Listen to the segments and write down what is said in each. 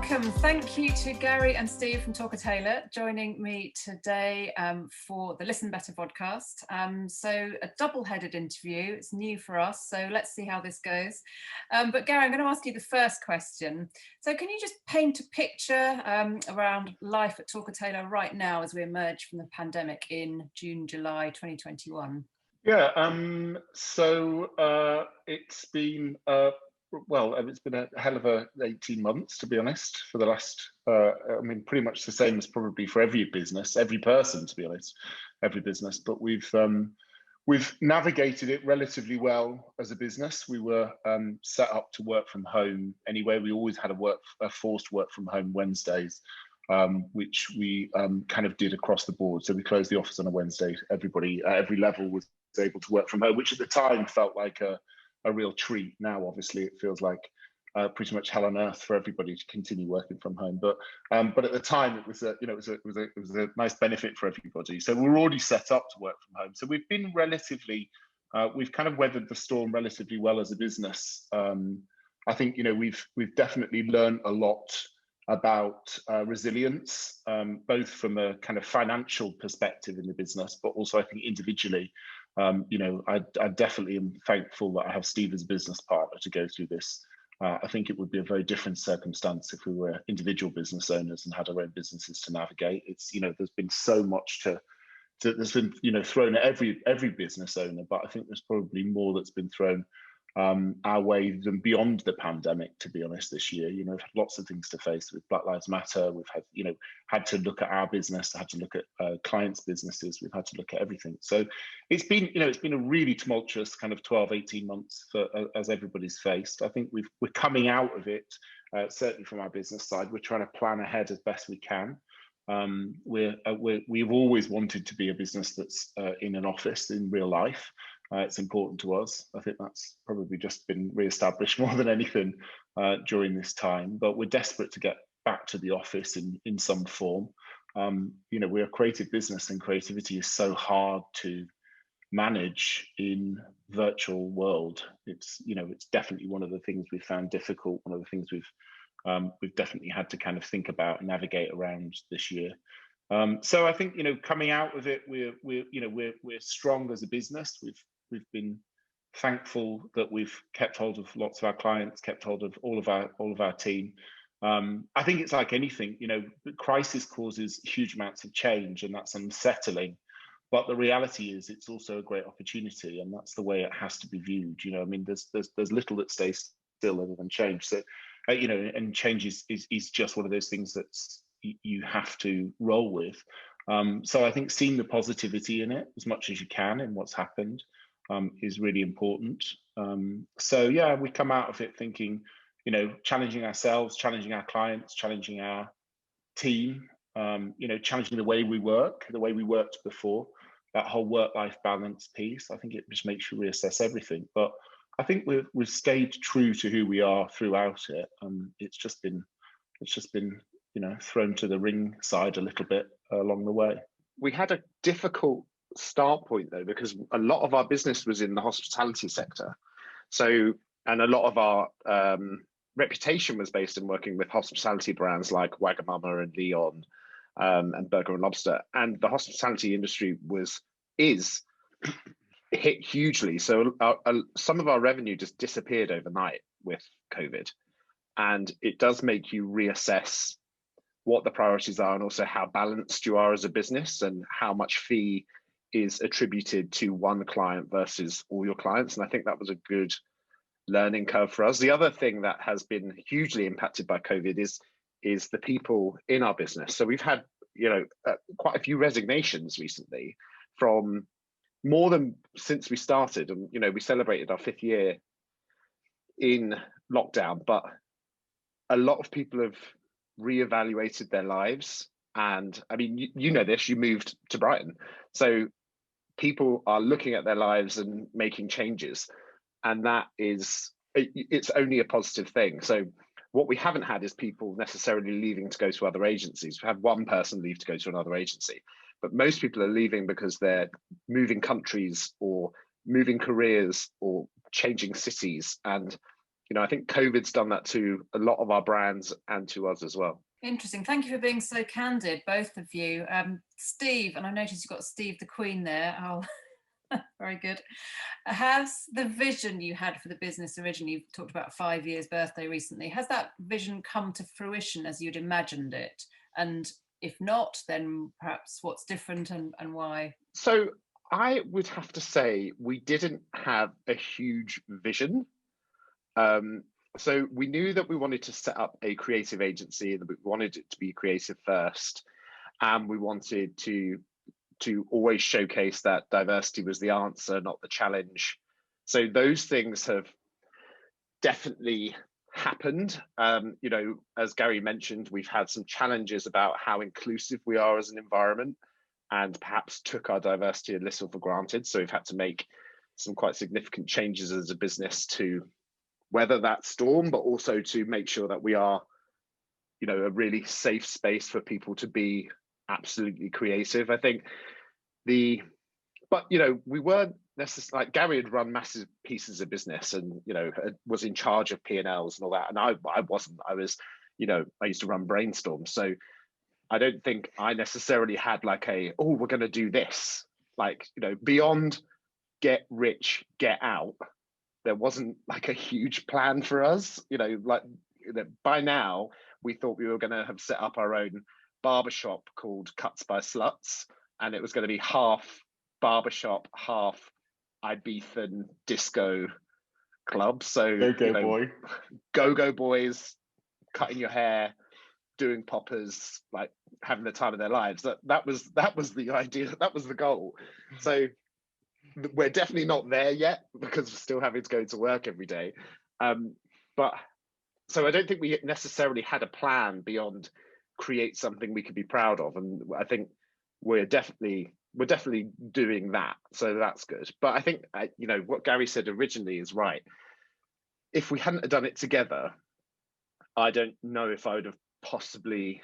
welcome. Thank you to Gary and Steve from Talker Tailor joining me today for the Listen.Better podcast. So a double-headed interview. It's new for us, so let's see how this goes. But Gary, I'm going to ask you the first question. So can you just paint a picture around life at Talker Tailor right now as we emerge from the pandemic in June, July 2021? Yeah, it's been it's been a hell of a 18 months, to be honest, for the last, pretty much the same as probably for every business, every person, to be honest, every business. But we've navigated it relatively well as a business. We were set up to work from home anyway. We always had a forced work from home Wednesdays, which we kind of did across the board. So we closed the office on a Wednesday. Everybody at every level was able to work from home, which at the time felt like a real treat. Now, obviously, it feels like pretty much hell on earth for everybody to continue working from home. But at the time, it was a nice benefit for everybody. So we're already set up to work from home. So we've been we've kind of weathered the storm relatively well as a business. I think we've definitely learned a lot about resilience, both from a kind of financial perspective in the business, but also I think individually. I definitely am thankful that I have Steve as a business partner to go through this. I think it would be a very different circumstance if we were individual business owners and had our own businesses to navigate. It's, there's been so much there's been, thrown at every business owner, but I think there's probably more that's been thrown our way than beyond the pandemic, to be honest, this year. We've had lots of things to face with Black Lives Matter. We've had, had to look at our business, had to look at clients' businesses. We've had to look at everything. So it's been a really tumultuous kind of 12, 18 months as everybody's faced. I think we're coming out of it, certainly from our business side. We're trying to plan ahead as best we can. We've always wanted to be a business that's in an office in real life. It's important to us. I think that's probably just been re-established more than anything during this time, but we're desperate to get back to the office in some form. We're a creative business, and creativity is so hard to manage in virtual world. It's definitely one of the things we've found difficult, one of the things we've definitely had to kind of think about and navigate around this year. So I think coming out of it, we're strong as a business. We've been thankful that we've kept hold of lots of our clients, kept hold of all of our team. I think it's like anything, crisis causes huge amounts of change, and that's unsettling. But the reality is, it's also a great opportunity, and that's the way it has to be viewed. There's little that stays still other than change. So, and change is just one of those things that's you have to roll with. So I think seeing the positivity in it as much as you can in what's happened is really important. So yeah, we come out of it thinking, challenging ourselves, challenging our clients, challenging our team, challenging the way we work, the way we worked before, that whole work-life balance piece. I think it just makes you reassess everything. But I think we've stayed true to who we are throughout it. It's just been thrown to the ring side a little bit along the way. We had a difficult start point though, because a lot of our business was in the hospitality sector. So, and a lot of our reputation was based in working with hospitality brands like Wagamama and Leon and Burger and Lobster. And the hospitality industry is hit hugely. So some of our revenue just disappeared overnight with COVID. And it does make you reassess what the priorities are, and also how balanced you are as a business, and how much fee is attributed to one client versus all your clients. And I think that was a good learning curve for us. The other thing that has been hugely impacted by COVID is the people in our business. So we've had quite a few resignations recently, from more than since we started. And we celebrated our 5th year in lockdown, but a lot of people have reevaluated their lives. And I mean, you know this, you moved to Brighton. So people are looking at their lives and making changes. And it's only a positive thing. So what we haven't had is people necessarily leaving to go to other agencies. We've had one person leave to go to another agency, but most people are leaving because they're moving countries or moving careers or changing cities. And I think COVID's done that to a lot of our brands and to us as well. Interesting. Thank you for being so candid, both of you. Steve, and I noticed you've got Steve the Queen there. Oh, very good. Has the vision you had for the business originally, you've talked about 5 years birthday recently, has that vision come to fruition as you'd imagined it? And if not, then perhaps what's different and why? So I would have to say we didn't have a huge vision. So we knew that we wanted to set up a creative agency, that we wanted it to be creative first, and we wanted to always showcase that diversity was the answer, not the challenge. So those things have definitely happened. As Gary mentioned, we've had some challenges about how inclusive we are as an environment, and perhaps took our diversity a little for granted. So we've had to make some quite significant changes as a business to weather that storm, but also to make sure that we are, a really safe space for people to be absolutely creative. I think we weren't necessarily, like, Gary had run massive pieces of business and, was in charge of P&Ls and all that. And I wasn't. I was, I used to run Brainstorm. So I don't think I necessarily had like we're going to do this, beyond get rich, get out. There wasn't like a huge plan for us, by now we thought we were going to have set up our own barbershop called Cuts by Sluts, and it was going to be half barbershop, half Ibethan disco club. So go-go boys cutting your hair, doing poppers, like having the time of their lives. That was the idea, that was the goal. So we're definitely not there yet because we're still having to go to work every day. But so I don't think we necessarily had a plan beyond create something we could be proud of. And I think we're definitely doing that. So that's good. But I think, what Gary said originally is right. If we hadn't done it together, I don't know if I would have possibly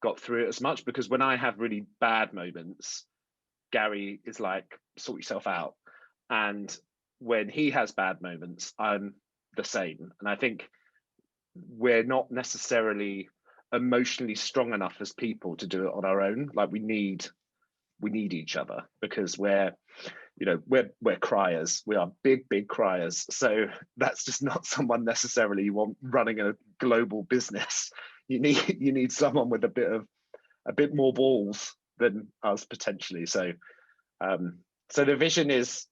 got through it as much, because when I have really bad moments, Gary is like, sort yourself out. And when he has bad moments, I'm the same. And I think we're not necessarily emotionally strong enough as people to do it on our own. Like we need each other, because we're criers. We are big criers. So that's just not someone necessarily you want running a global business. You need someone with a bit more balls than us potentially. So so the vision is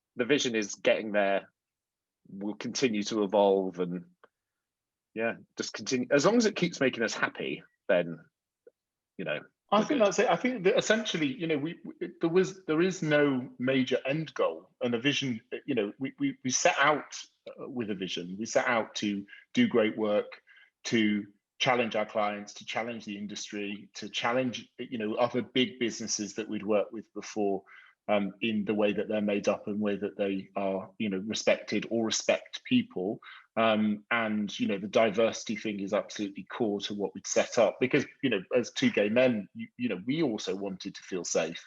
getting there. We'll continue to evolve, and just continue. As long as it keeps making us happy, then I think that's it. I think that essentially, there is no major end goal and a vision. We set out with a vision. We set out to do great work, to challenge our clients, to challenge the industry, to challenge other big businesses that we'd worked with before, in the way that they're made up and way that they are respected or respect people. And the diversity thing is absolutely core to what we'd set up, because as two gay men, we also wanted to feel safe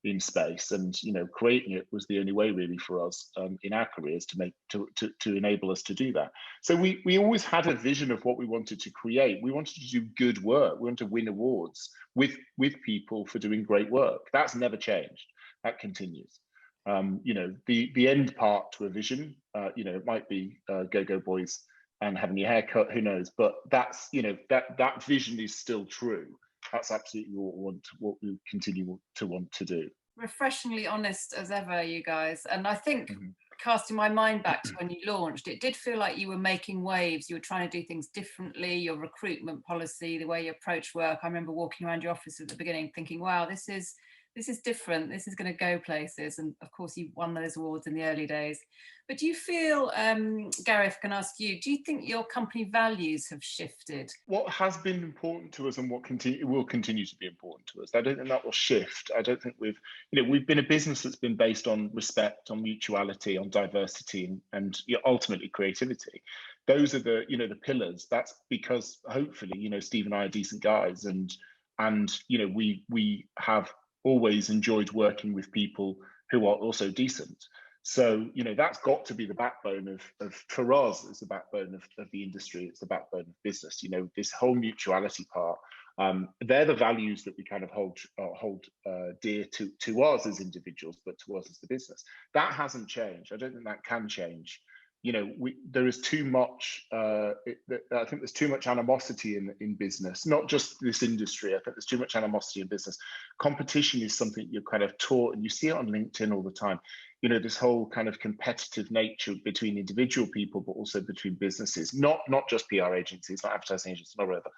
in space, and creating it was the only way really for us in our careers to enable us to do that. So we always had a vision of what we wanted to create. We wanted to do good work. We wanted to win awards with people for doing great work. That's never changed. That continues. The end part to a vision, it might be go-go boys and having your hair cut, who knows, but that's that vision is still true. That's absolutely what we continue to want to do. Refreshingly honest as ever, you guys. And I think casting my mind back to when you launched, it did feel like you were making waves. You were trying to do things differently, your recruitment policy, the way you approach work. I remember walking around your office at the beginning thinking, wow, this is different. This is going to go places. And of course, you won those awards in the early days. But do you feel, Gary, if I can ask you, do you think your company values have shifted? What has been important to us and what will continue to be important to us, I don't think that will shift. I don't think we've been a business that's been based on respect, on mutuality, on diversity, and ultimately creativity. Those are the pillars. That's because hopefully Steve and I are decent guys, and we have always enjoyed working with people who are also decent. So, that's got to be the backbone of for us, it's the backbone of the industry, it's the backbone of business, this whole mutuality part. They're the values that we kind of hold dear to us as individuals, but to us as the business. That hasn't changed. I don't think that can change. There is too much. I think there's too much animosity in business, not just this industry. I think there's too much animosity in business. Competition is something you're kind of taught, and you see it on LinkedIn all the time. This whole kind of competitive nature between individual people, but also between businesses, not just PR agencies, not advertising agencies, not whatever.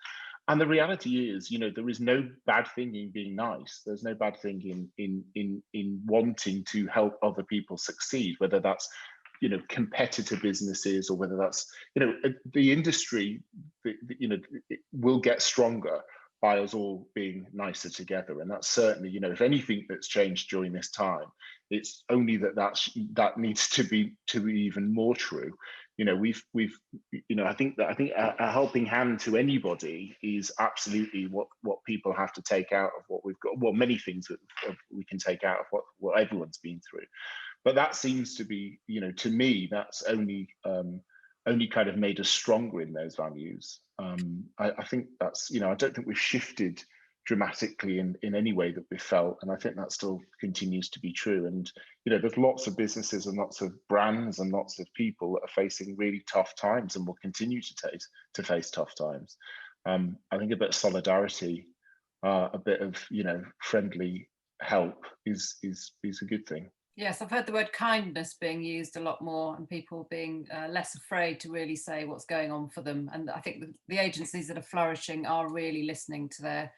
And the reality is, there is no bad thing in being nice. There's no bad thing in wanting to help other people succeed, whether that's competitor businesses or whether that's the industry. It will get stronger by us all being nicer together, and that's certainly if anything that's changed during this time, it's only that needs to be even more true. I think a helping hand to anybody is absolutely what people have to take out of what we've got. Well, many things that we can take out of what everyone's been through, but that seems to be, to me, that's only kind of made us stronger in those values. I think that's, I don't think we've shifted dramatically in any way that we felt, and I think that still continues to be true. And there's lots of businesses and lots of brands and lots of people that are facing really tough times and will continue to face tough times. I think a bit of solidarity, a bit of friendly help is a good thing. Yes, I've heard the word kindness being used a lot more, and people being less afraid to really say what's going on for them. And I think the agencies that are flourishing are really listening to their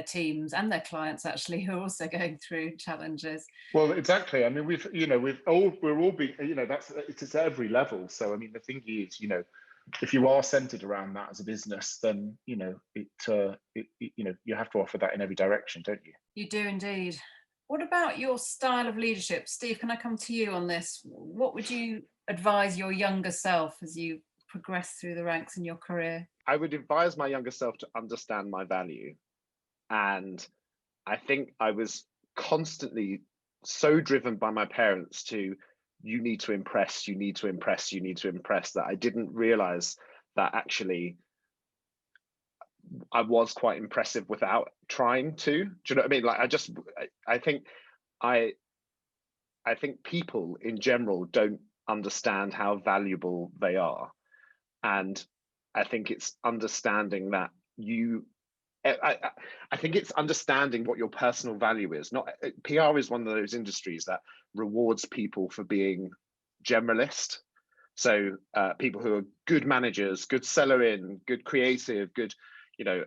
teams and their clients, actually, who are also going through challenges. Well, exactly. I mean, we're all being, it's at every level. So, I mean, the thing is, if you are centered around that as a business, then you have to offer that in every direction, don't you? You do indeed. What about your style of leadership? Steve, can I come to you on this? What would you advise your younger self as you progress through the ranks in your career? I would advise my younger self to understand my value. And I think I was constantly so driven by my parents to, you need to impress, you need to impress, you need to impress, that I didn't realize that actually I was quite impressive without trying to. Do you know what I mean? Like, I think people in general don't understand how valuable they are. And I think it's understanding that I think it's understanding what your personal value is. Not PR is one of those industries that rewards people for being generalist. So people who are good managers, good seller-in, good creative, good,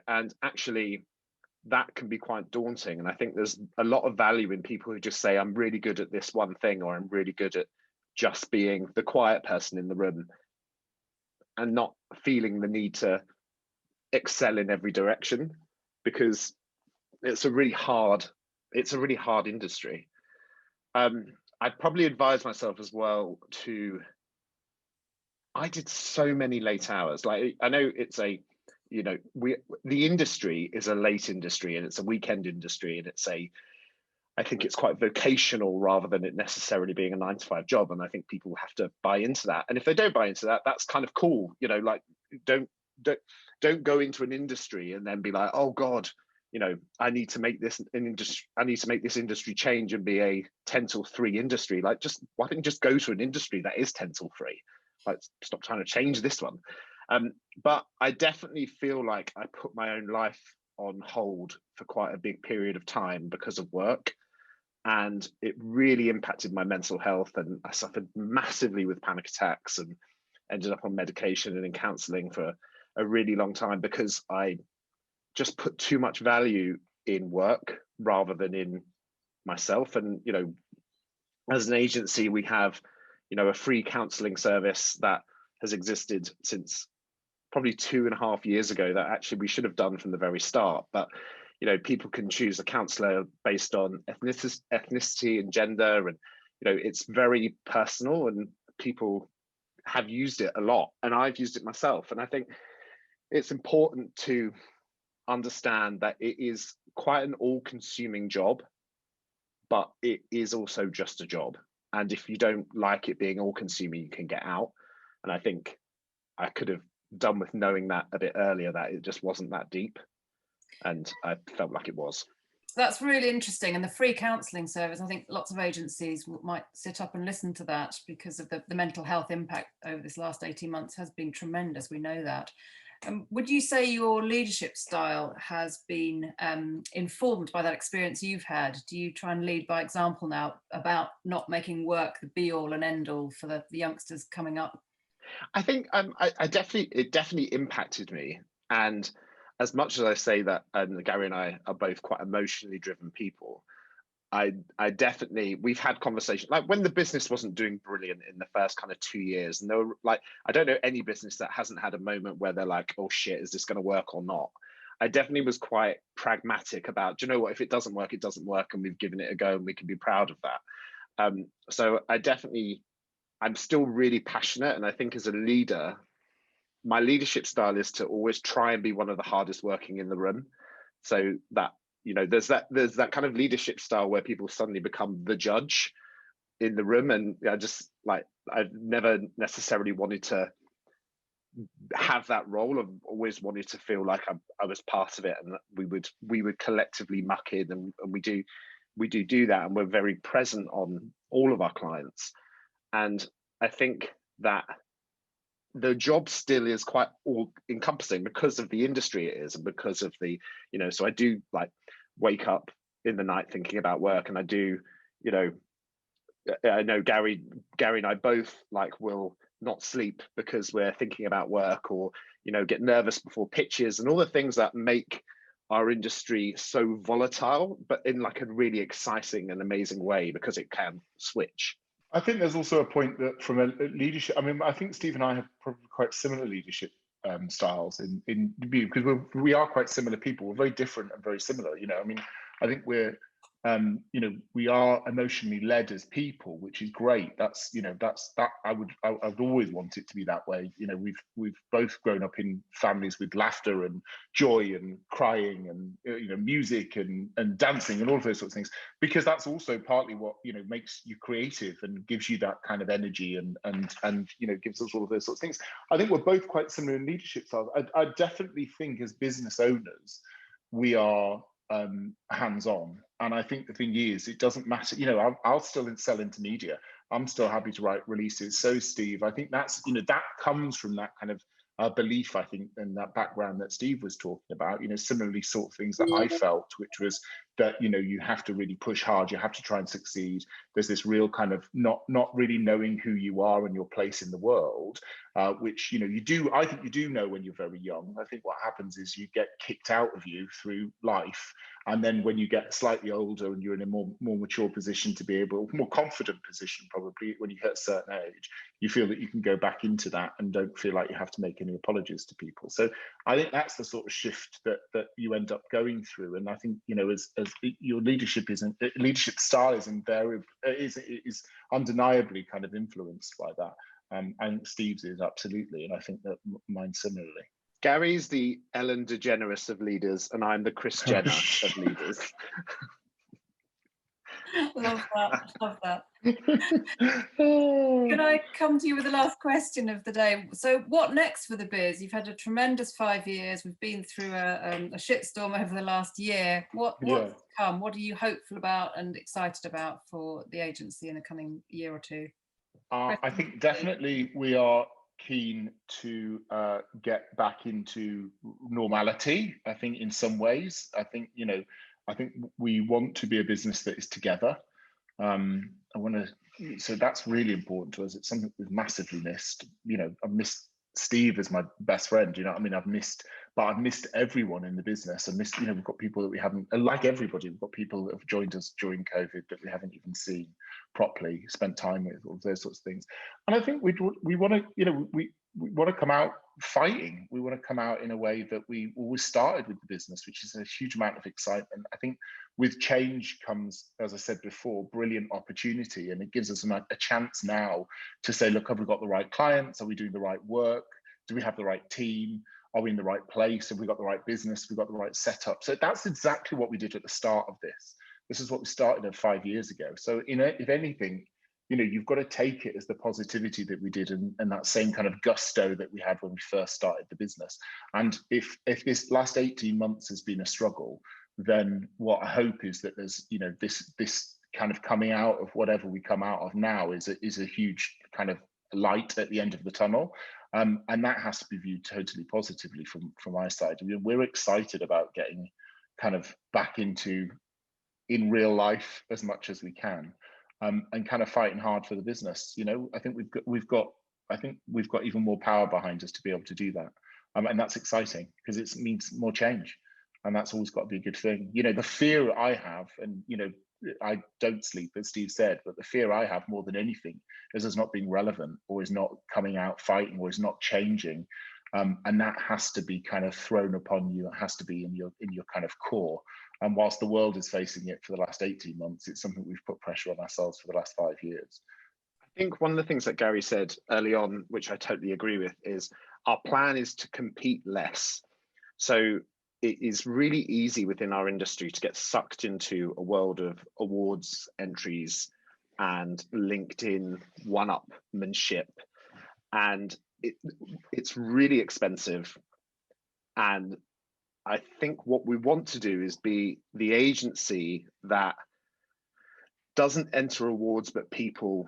and actually that can be quite daunting. And I think there's a lot of value in people who just say, I'm really good at this one thing, or I'm really good at just being the quiet person in the room, and not feeling the need to excel in every direction, because it's a really hard industry. I'd probably advise myself as well I did so many late hours. Like, I know it's the industry is a late industry, and it's a weekend industry, and I think it's quite vocational rather than it necessarily being a 9-to-5 job. And I think people have to buy into that. And if they don't buy into that, that's kind of cool. Like, don't go into an industry and then be like, oh God, I need to make this industry change and be a 10-till-3 industry. Like, why don't you just go to an industry that is 10-till-3? Like, stop trying to change this one. But I definitely feel like I put my own life on hold for quite a big period of time because of work. And it really impacted my mental health. And I suffered massively with panic attacks and ended up on medication and in counseling for a really long time, because I just put too much value in work rather than in myself. And, as an agency, we have, a free counseling service that has existed since probably 2.5 years ago, that actually we should have done from the very start. But, people can choose a counsellor based on ethnicity and gender. And, it's very personal, and people have used it a lot. And I've used it myself. And I think it's important to understand that it is quite an all-consuming job, but it is also just a job. and if you don't like it being all consuming, you can get out. And I think I could have done with knowing that a bit earlier, that it just wasn't that deep, and I felt like it was. That's really interesting. And the free counselling service, I think lots of agencies might sit up and listen to that, because of the mental health impact over this last 18 months has been tremendous. We know that. Would you say your leadership style has been informed by that experience you've had? Do you try and lead by example now, about not making work the be all and end all for the youngsters coming up? I think it definitely impacted me. And as much as I say that Gary and I are both quite emotionally driven people, I definitely, we've had conversations like when the business wasn't doing brilliant in the first kind of 2 years, and they were like, I don't know any business that hasn't had a moment where they're like, oh shit, is this going to work or not? I definitely was quite pragmatic about, do you know what, if it doesn't work, it doesn't work, and we've given it a go and we can be proud of that. So I'm still really passionate, and I think as a leader, my leadership style is to always try and be one of the hardest working in the room, so that, you know, there's that kind of leadership style where people suddenly become the judge in the room. And I've never necessarily wanted to have that role. I've always wanted to feel like I was part of it, and that we would collectively muck in, and we do that, and we're very present on all of our clients. And I think that the job still is quite all encompassing because of the industry it is, and because of the, you know, so I do like wake up in the night thinking about work, and I do, you know, I know Gary and I both like will not sleep because we're thinking about work, or, you know, get nervous before pitches, and all the things that make our industry so volatile, but in like a really exciting and amazing way, because it can switch. I think there's also a point that from a leadership, I mean, I think Steve and I have probably quite similar leadership styles in because we are quite similar people. We're very different and very similar. You know, I mean, I think we're, you know, we are emotionally led as people, which is great. That's, you know, that I would always want it to be that way. You know, we've both grown up in families with laughter and joy and crying and, you know, music and dancing and all of those sorts of things, because that's also partly what, you know, makes you creative and gives you that kind of energy and you know, gives us all of those sorts of things. I think we're both quite similar in leadership styles. I definitely think as business owners, we are hands-on, and I think the thing is, it doesn't matter, you know, I'll still sell into media, I'm still happy to write releases. So Steve, I think that's, you know, that comes from that kind of belief, I think, and that background that Steve was talking about, you know, similarly sort of things that I felt, which was that, you know, you have to really push hard, you have to try and succeed. There's this real kind of not really knowing who you are and your place in the world, which, you know, you do, I think you do know when you're very young. I think what happens is you get kicked out of you through life, and then when you get slightly older and you're in a more mature position, to be able, more confident position probably, when you hit a certain age, you feel that you can go back into that and don't feel like you have to make any apologies to people. So I think that's the sort of shift that you end up going through. And I think, you know, as your leadership style is invariable, is undeniably kind of influenced by that. And Steve's is absolutely, and I think that mine similarly. Gary's the Ellen DeGeneres of leaders, and I'm the Kris Jenner of leaders. Love that. Can I come to you with the last question of the day? So what next for the biz? You've had a tremendous 5 years. We've been through a shitstorm over the last year. What's to come? What are you hopeful about and excited about for the agency in the coming year or two? I think definitely we are keen to get back into normality. I think in some ways, I think, you know, I think we want to be a business that is together. So that's really important to us. It's something we've massively missed. You know, I've missed Steve as my best friend, you know what I mean? I've missed everyone in the business. I've missed, you know, we've got people that we haven't, like everybody, we've got people that have joined us during COVID that we haven't even seen properly, spent time with, all those sorts of things. And I think we want to, you know, we want to come out fighting. We want to come out in a way that we always started with the business, which is a huge amount of excitement. I think with change comes, as I said before, brilliant opportunity, and it gives us a chance now to say, look, have we got the right clients? Are we doing the right work? Do we have the right team? Are we in the right place? Have we got the right business? Have we got the right setup? So that's exactly what we did at the start of this. This is what we started 5 years ago. So, if anything, you've got to take it as the positivity that we did, and that same kind of gusto that we had when we first started the business. And if this last 18 months has been a struggle, then what I hope is that there's, this kind of coming out of whatever we come out of now is a huge kind of light at the end of the tunnel. And that has to be viewed totally positively from my side. We're excited about getting kind of back into in real life as much as we can, and kind of fighting hard for the business. I think we've got even more power behind us to be able to do that, and that's exciting because it means more change, and that's always got to be a good thing. The fear I have, and I don't sleep, as Steve said, but the fear I have more than anything is us not being relevant, or is not coming out fighting, or is not changing, and that has to be kind of thrown upon you. It has to be in your kind of core. And whilst the world is facing it for the last 18 months, it's something we've put pressure on ourselves for the last 5 years. I think one of the things that Gary said early on, which I totally agree with, is our plan is to compete less. So it is really easy within our industry to get sucked into a world of awards entries and LinkedIn one-upmanship. And it's really expensive. And I think what we want to do is be the agency that doesn't enter awards, but people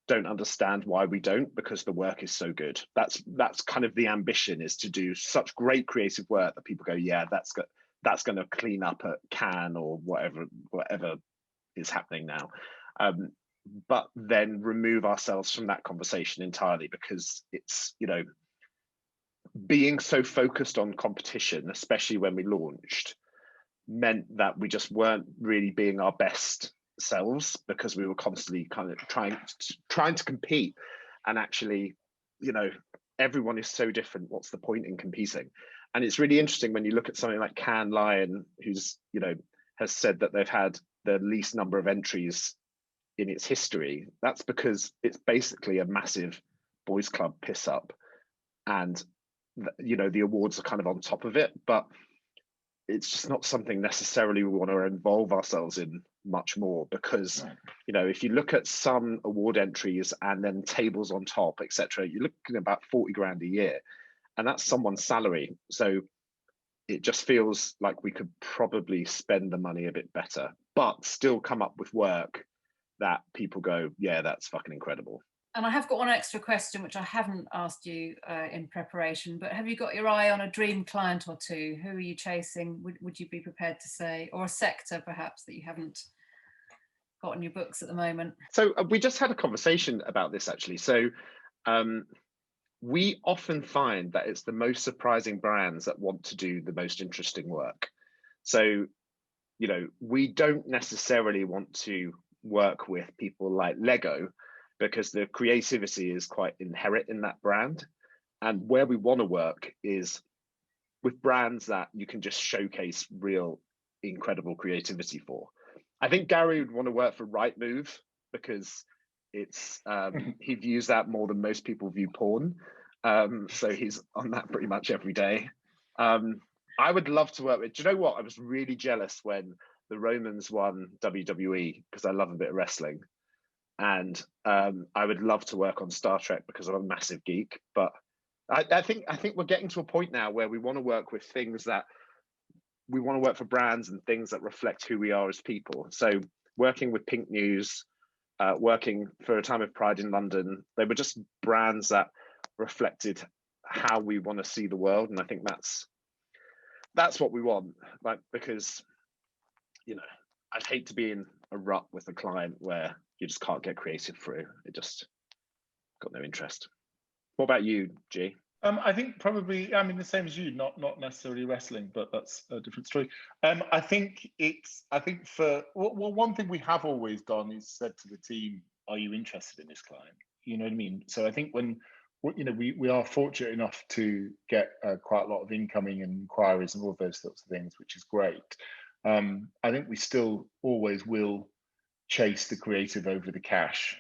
don't understand why we don't, because the work is so good. That's kind of the ambition, is to do such great creative work that people go, yeah, that's going to clean up at Cannes or whatever is happening now. But then remove ourselves from that conversation entirely, because it's, being so focused on competition, especially when we launched, meant that we just weren't really being our best selves, because we were constantly kind of trying to compete. And actually, everyone is so different. What's the point in competing? And it's really interesting when you look at something like Cannes Lion, who's has said that they've had the least number of entries in its history. That's because it's basically a massive boys club piss up, and the awards are kind of on top of it, but it's just not something necessarily we want to involve ourselves in much more, because if you look at some award entries and then tables on top, etc., you're looking at about 40 grand a year, and that's someone's salary. So it just feels like we could probably spend the money a bit better, but still come up with work that people go, yeah, that's fucking incredible. And I have got one extra question, which I haven't asked you in preparation, but have you got your eye on a dream client or two? Who are you chasing? Would you be prepared to say, or a sector perhaps that you haven't got in your books at the moment? So we just had a conversation about this, actually. So we often find that it's the most surprising brands that want to do the most interesting work. So, we don't necessarily want to work with people like Lego, because the creativity is quite inherent in that brand. And where we want to work is with brands that you can just showcase real incredible creativity for. I think Gary would want to work for Rightmove, because it's he views that more than most people view porn. So he's on that pretty much every day. I would love to work with, do you know what? I was really jealous when the Romans won WWE, because I love a bit of wrestling. And I would love to work on Star Trek, because I'm a massive geek. But I think we're getting to a point now where we want to work with things that we want to work for, brands and things that reflect who we are as people. So working with Pink News, working for a time of Pride in London, they were just brands that reflected how we want to see the world. And I think that's what we want, like, because I'd hate to be in a rut with a client where you just can't get creative through. It just got no interest. What about you, G? I think probably, the same as you, not necessarily wrestling, but that's a different story. I think one thing we have always done is said to the team, are you interested in this client? You know what I mean? So I think when, we are fortunate enough to get quite a lot of incoming and inquiries and all of those sorts of things, which is great. I think we still always will chase the creative over the cash.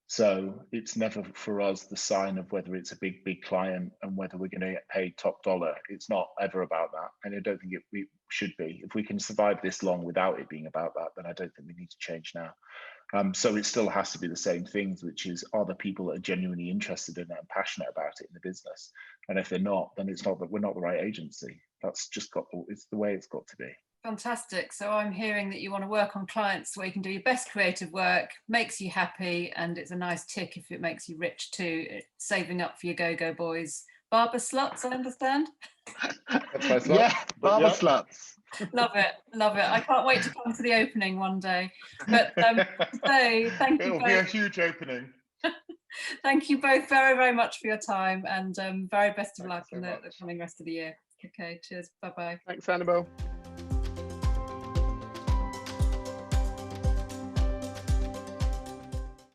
So it's never for us the sign of whether it's a big client and whether we're going to get paid top dollar. It's not ever about that, and I don't think we should be. If we can survive this long without it being about that, then I don't think we need to change now. So it still has to be the same things, which is, are the people that are genuinely interested in it and passionate about it in the business? And if they're not, then it's not that we're not the right agency. That's just it's the way it's got to be. Fantastic. So I'm hearing that you want to work on clients where you can do your best creative work, makes you happy, and it's a nice tick if it makes you rich too, saving up for your go-go boys. Barber sluts, I understand. That's my slut. Yeah, barber sluts. Love it, love it. I can't wait to come to the opening one day. But today, thank you It'll be a huge opening. Thank you both very, very much for your time, and very best of luck in the coming rest of the year. Okay, cheers. Bye-bye. Thanks, Annabel.